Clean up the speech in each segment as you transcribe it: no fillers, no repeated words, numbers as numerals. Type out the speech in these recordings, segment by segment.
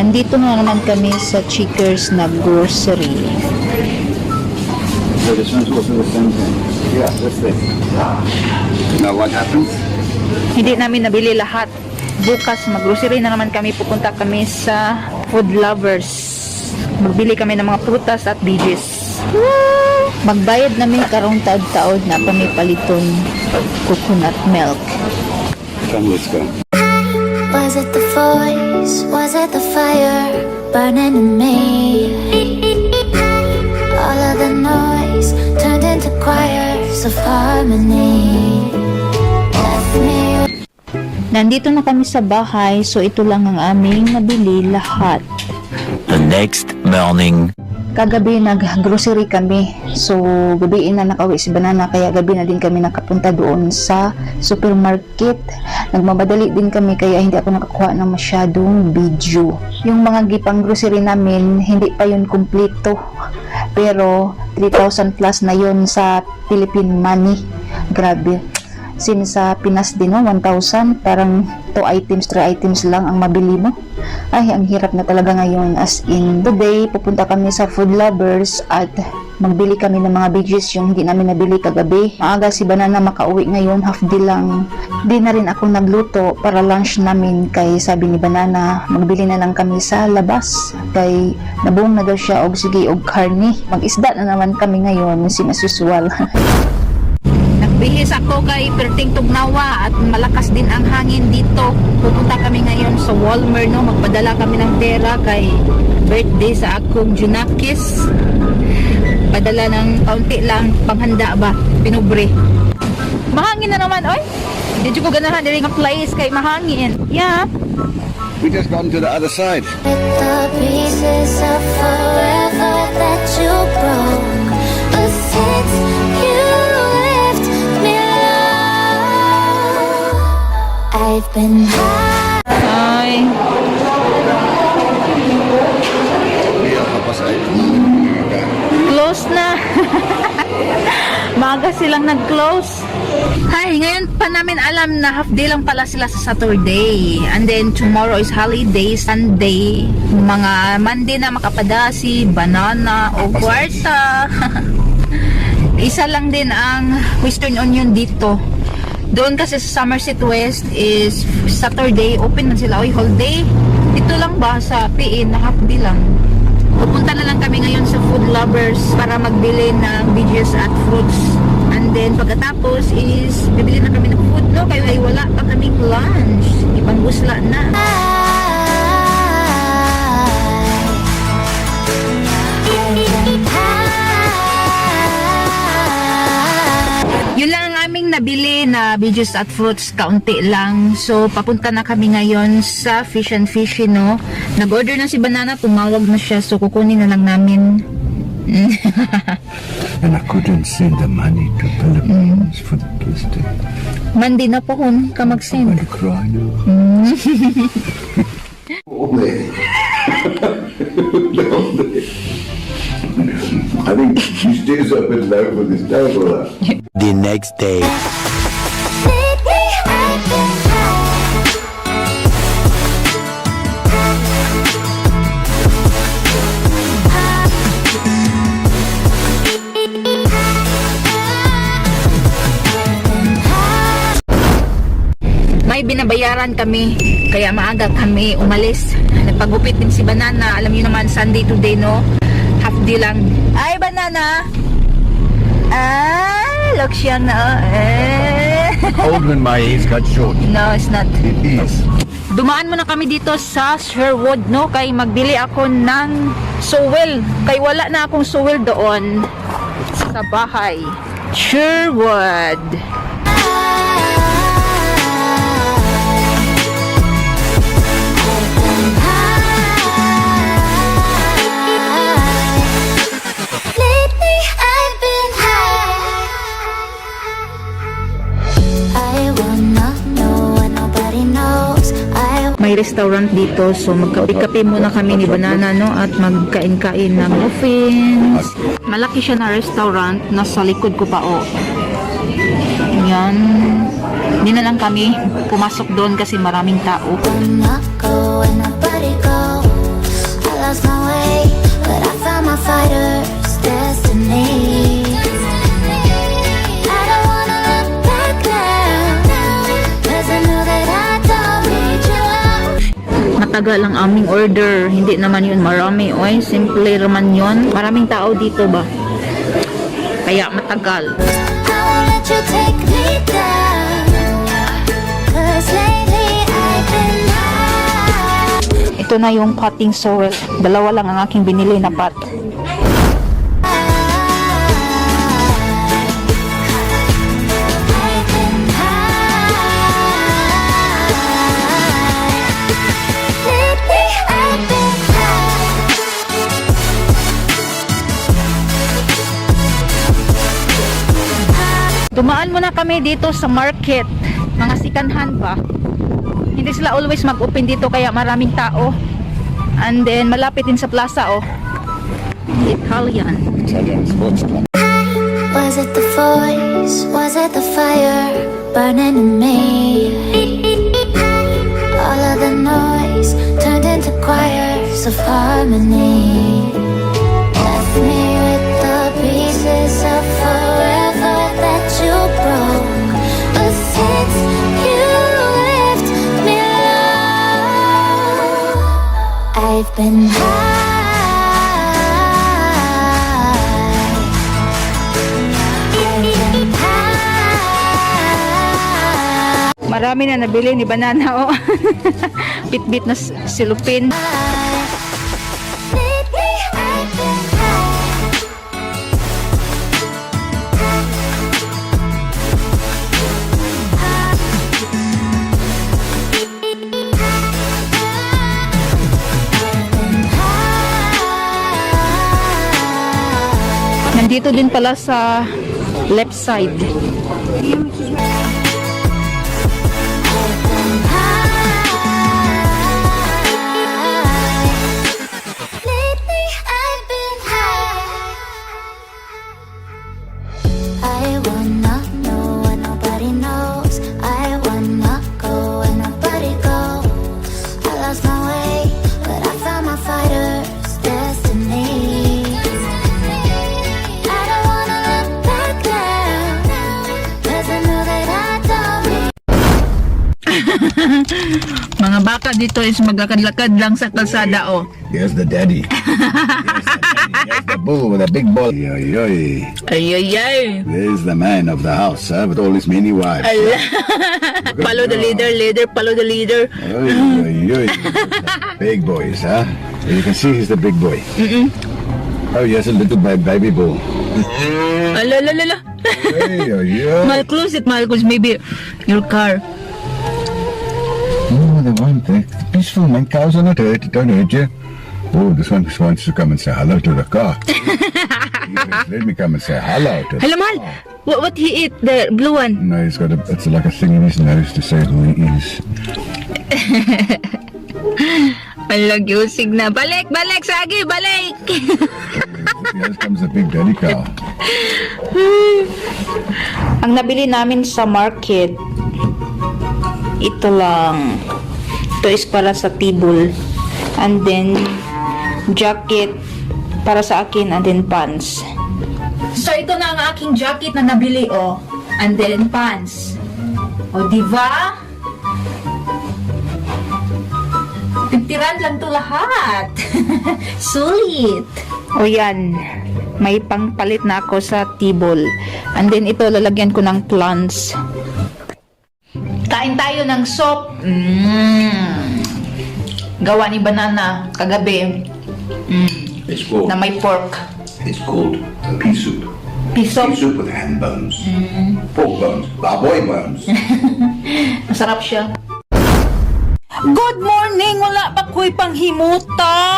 Nandito na naman kami sa Checkers na grocery. So this one's also the same thing. Yeah, this thing. Now what happens? Hindi namin nabili lahat. Bukas mag-grocery na naman kami. Pupunta kami sa Food Lovers. Magbili kami ng mga prutas at veggies. Magbayad namin karong taod-taod na pamipaliton coconut milk. Come, let's go. Was it the voice? Was it the fire burning in me? All of the noise turned into choirs of harmony. Left me. Nandito na kami sa bahay, so ito lang ang aming nabili lahat. The next morning. Kagabi nag-grocery kami. So, gabiin na nakauwi si Banana, kaya gabi na din kami nakapunta doon sa supermarket. Nagmamadali din kami, kaya hindi ako nakakuha ng masyadong video. Yung mga gipang grocery namin, hindi pa yun kumpleto. Pero, 3,000 plus na yun sa Philippine money. Grabe. Since sa Pinas din, no, 1,000, parang 2 items, 3 items lang ang mabili mo. Ay, ang hirap na talaga ngayon. As in, today, pupunta kami sa Food Lovers at magbili kami ng mga veggies yung hindi namin nabili kagabi. Maaga si Banana makauwi ngayon, half day lang. Di na rin ako nagluto para lunch namin, kay sabi ni Banana, magbili na lang kami sa labas. Kay nabuong na daw siya, og sige, og karne. Mag-isda na naman kami ngayon, sinasusual. Bihis ako kay Perting Tugnawa at malakas din ang hangin dito. Pupunta kami ngayon sa Walmart, no? Magpadala kami ng pera kay birthday sa akong Junakis. Padala ng kaunti lang, panghanda ba? Pinubre. Mahangin na naman, oy! Hindi ko ganahan din ang place kay mahangin. Yeah. We just gone to the other side. With the pieces of forever that you broke. But since you left me alone, I've been high. Ay. Yeah, Papa side. Close na. Maaga silang nag-close. Hi, ngayon pa namin alam na half day lang pala sila sa Saturday. And then tomorrow is holiday, Sunday. Mga Monday na makapada si Banana o Kwarta. Isa lang din ang Western Union dito. Doon kasi sa Somerset West is Saturday, open na sila. Oy, whole day. Dito lang ba sa PN na half day lang. Pupunta na lang kami ngayon sa Food Lovers para magbili ng veggies at fruits. And then pagkatapos is bibili na kami ng food, no? Kaya ay wala pa kaming lunch. Ibang busla na. Yun lang ang aming nabili na veggies at fruits, kaunti lang. So, papunta na kami ngayon sa Fish and Fishy, no? Nag-order na si Banana, tumawag na siya. So, kukunin na lang namin. And I couldn't send the money to Philippines for the plastic. Monday na po kung ka mag-send. I cry now. I think she stays up at night with this terrible. The next day. Lately I've been May binabayaran kami, kaya maaga kami umalis. Nagpagupit din si Banana. Alam niyo naman, Sunday today, no? Half day lang. Ay, Banana! Ah, look siya na. Old when my age got short. No, it's not. It is. Dumaan muna kami dito sa Sherwood, no? Kay magbili ako ng suwel. Kay wala na akong suwel doon sa bahay. Sherwood. Lately I've been high. I wanna know what nobody knows. May restaurant dito, so magkape muna kami ni Banana, no? At magkain-kain ng muffins. Malaki siya na restaurant, nasa likod ko pa, oh. Yan. Hindi na lang kami pumasok doon kasi maraming tao. Wanna go where nobody goes. lost my way, but I found my fighter's destiny. I don't wanna look back now, 'cause I know that I don't need you. Matagal ang aming order. Hindi naman yun marami. Oy, simple raman yun. Maraming tao dito ba? Kaya matagal. I won't let you take me down, 'cause lately I've been high. Ito na yung potting soil. Dalawa lang ang aking binili na pot. I've been high. Lately I've been Dumaan muna kami dito sa market. Mga sikanhan ba? Hindi sila always mag-open dito kaya maraming tao. And then malapit din sa plaza oh. Italian. Italian sports club. Was it the voice? Was it the fire burning in me? All of the noise turned into choirs of harmony. Left me with the pieces of forever that you broke. But since you left me alone, I've been high. Marami na nabili ni Banana oh. Bit-bit na silupin. Lately I've been high. Nandito din pala sa left side. Lately I've been high. I wanna know what nobody knows. I wanna go where nobody goes. I lost my way, but I found my fighter's destiny. I don't wanna look back now, 'cause I know that I don't need. Mga baka dito is maglakad-lakad lang sa kalsada oh. Here's the daddy. Here's the bull with a big ball. Yoy, yoy. Ay ay ay. There's the man of the house, with all his many wives. Follow the leader, follow the leader. Yoy, yoy, yoy. Big boys, huh? You can see he's the big boy. Oh, yes, a little baby bull. Ala la la la. Hey, yoy, yoy. Mal close it, maybe your car. Oh, the one thing. Peaceful, man. Cows are not hurt. Don't hurt you. Oh, this one just wants to come and say hello to the car. Yes, let me come and say hello to the Hala mal. What he eat? The blue one. No, he's got it's like a thing in his nose to say who he is. Alag usig na. Balik, Sagi, balik. Here comes the big daddy cow. Ang nabili namin sa market, ito lang. Ito is para sa tibol. And then, jacket para sa akin. And then, pants. So, ito na ang aking jacket na nabili, oh. And then, pants. O, diba? Pintiran lang to lahat. Sulit. O, yan. May pangpalit na ako sa tibol. And then, ito, lalagyan ko ng plants. Kain tayo ng soup. Gawa ni Banana kagabi. It's called. Na may pork. It's called pea soup. Pea soup. Pea soup with hand bones, pork bones, baboy bones. Masarap siya. Good morning! Wala pa ko'y panghimuta!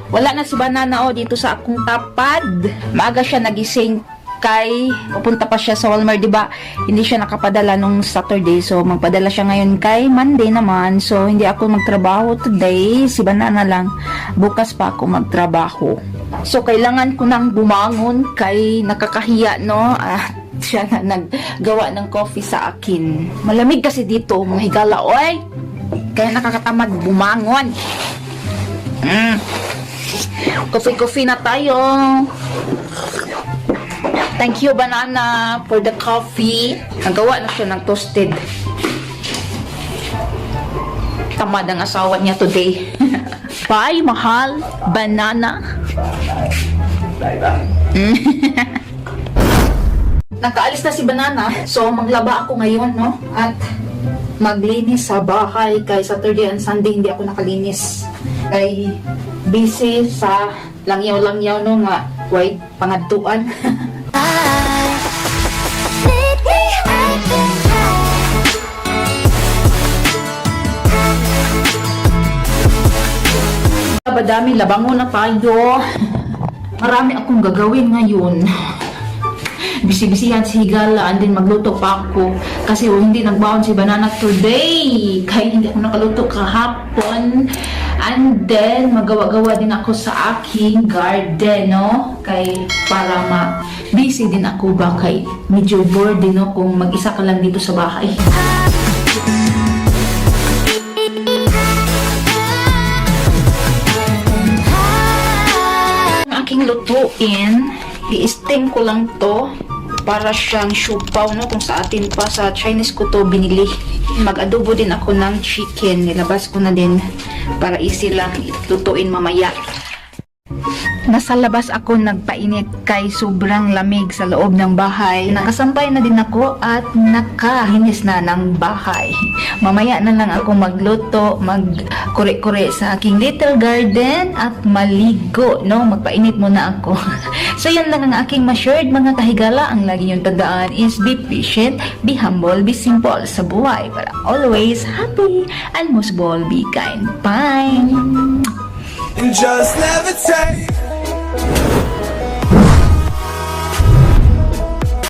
Wala na si Banana dito sa akong tapad. Maaga siya nagising kay pupunta pa siya sa Walmart, di ba? Hindi siya nakapadala nung Saturday, so magpadala siya ngayon kay Monday naman. So hindi ako magtrabaho today, si Banana lang. Bukas pa ako magtrabaho. So kailangan ko nang bumangon kay nakakahiya, no? Siya na naggawa ng coffee sa akin. Malamig kasi dito, mga higala, oy. Kaya nakakatamad bumangon. Coffee na tayo. Thank you, Banana, for the coffee. Nagawa na siya ng toasted. Tamad ang asawa niya today. Bye, mahal. Banana. Nakaalis na si Banana. So, maglaba ako ngayon, no? At maglinis sa bahay. Kay Saturday and Sunday, hindi ako nakalinis. Kay busy sa langyaw-langyaw, no? Nga, wait, pangadtuan. Badami, labango na tayo. Marami akong gagawin ngayon. Bisi-bisihan si Higala and then magluto pa ako. Kasi hindi nagbaon si Banana today. Kaya hindi ako nakaluto kahapon. And then, magawa-gawa din ako sa aking garden, no? Kay para busy din ako ba? Kay medyo bored din, no? Kung mag-isa ka lang dito sa bahay. Aking lutuin, i-steam ko lang to para siyang siupaw, no? Kung sa atin pa sa Chinese ko to binili. Mag-adobo din ako ng chicken, nilabas ko na din para easy lang lutuin mamaya. Nasa labas ako nagpainit kay sobrang lamig sa loob ng bahay. Nakasampay na din ako at nakahinis na ng bahay. Mamaya na lang ako magluto, magkure-kure sa aking little garden at maligo, no? Magpainit muna ako. So yan lang ang aking ma-shared mga kahigala. Ang lagi niyong tandaan is be patient, be humble, be simple sa buhay para always happy and most of all be kind. Bye! And just levitate.